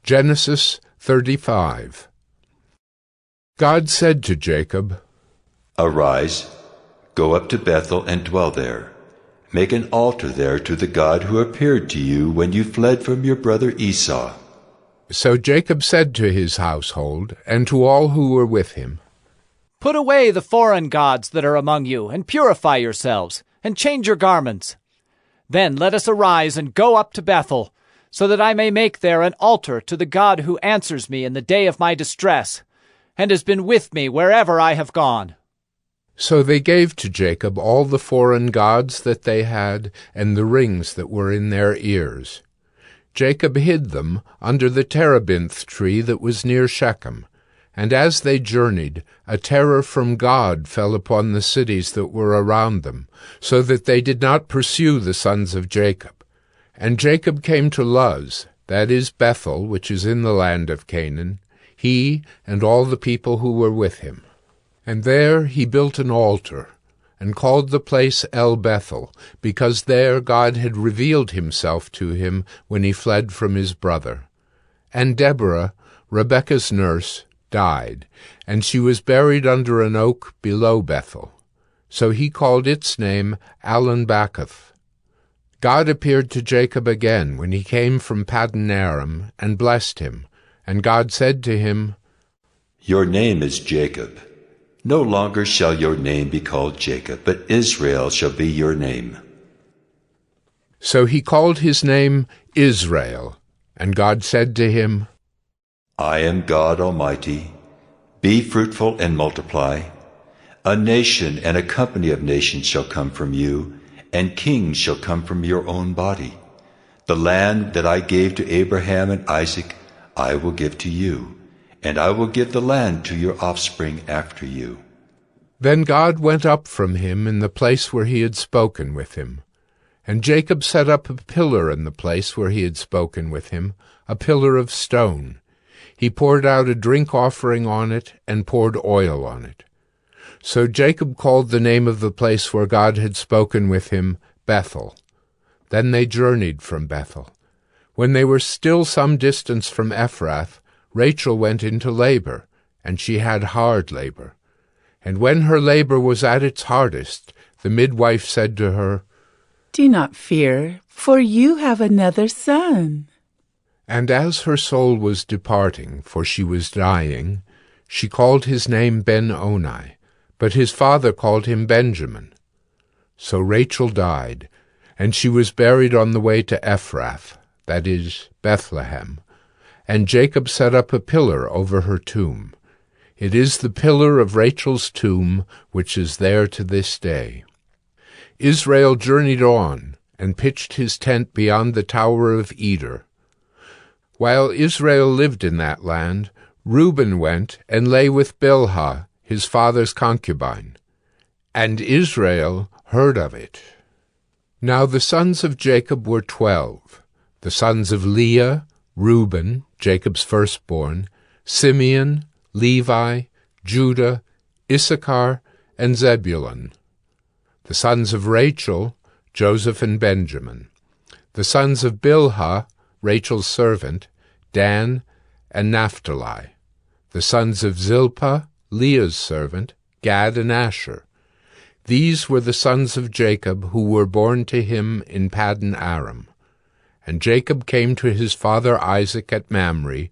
Genesis 35. God said to Jacob, Arise, go up to Bethel and dwell there. Make an altar there to the God who appeared to you when you fled from your brother Esau. So Jacob said to his household and to all who were with him, Put away the foreign gods that are among you, and purify yourselves, and change your garments. Then let us arise and go up to Bethel, so that I may make there an altar to the God who answers me in the day of my distress, and has been with me wherever I have gone. So they gave to Jacob all the foreign gods that they had, and the rings that were in their ears. Jacob hid them under the terebinth tree that was near Shechem. And as they journeyed, a terror from God fell upon the cities that were around them, so that they did not pursue the sons of Jacob. And Jacob came to Luz, that is Bethel, which is in the land of Canaan, he and all the people who were with him. And there he built an altar, and called the place El Bethel, because there God had revealed himself to him when he fled from his brother. And Deborah, Rebekah's nurse, died, and she was buried under an oak below Bethel. So he called its name Allon-Bacuth. God appeared to Jacob again when he came from Paddan Aram, and blessed him. And God said to him, Your name is Jacob. No longer shall your name be called Jacob, but Israel shall be your name. So he called his name Israel. And God said to him, I am God Almighty. Be fruitful and multiply. A nation and a company of nations shall come from you, and kings shall come from your own body. The land that I gave to Abraham and Isaac I will give to you, and I will give the land to your offspring after you. Then God went up from him in the place where he had spoken with him. And Jacob set up a pillar in the place where he had spoken with him, a pillar of stone. He poured out a drink offering on it, and poured oil on it. So Jacob called the name of the place where God had spoken with him Bethel. Then they journeyed from Bethel. When they were still some distance from Ephrath, Rachel went into labor, and she had hard labor. And when her labor was at its hardest, the midwife said to her, Do not fear, for you have another son. And as her soul was departing, for she was dying, she called his name Ben-Oni, but his father called him Benjamin. So Rachel died, and she was buried on the way to Ephrath, that is, Bethlehem. And Jacob set up a pillar over her tomb. It is the pillar of Rachel's tomb, which is there to this day. Israel journeyed on, and pitched his tent beyond the tower of Eder. While Israel lived in that land, Reuben went and lay with Bilhah, his father's concubine. And Israel heard of it. Now the sons of Jacob were 12, the sons of Leah, Reuben, Jacob's firstborn, Simeon, Levi, Judah, Issachar, and Zebulun. The sons of Rachel, Joseph and Benjamin. The sons of Bilhah, Rachel's servant, Dan and Naphtali. The sons of Zilpah, Leah's servant, Gad and Asher. These were the sons of Jacob who were born to him in Paddan Aram. And Jacob came to his father Isaac at Mamre,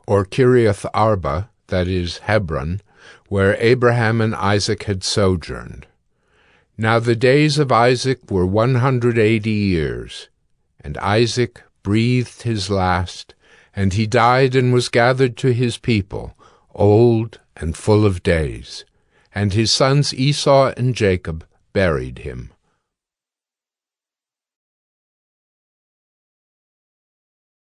or Kiriath Arba, that is, Hebron, where Abraham and Isaac had sojourned. Now the days of Isaac were 180 years, and Isaac breathed his last, and he died and was gathered to his people, old and full of days. And his sons Esau and Jacob buried him.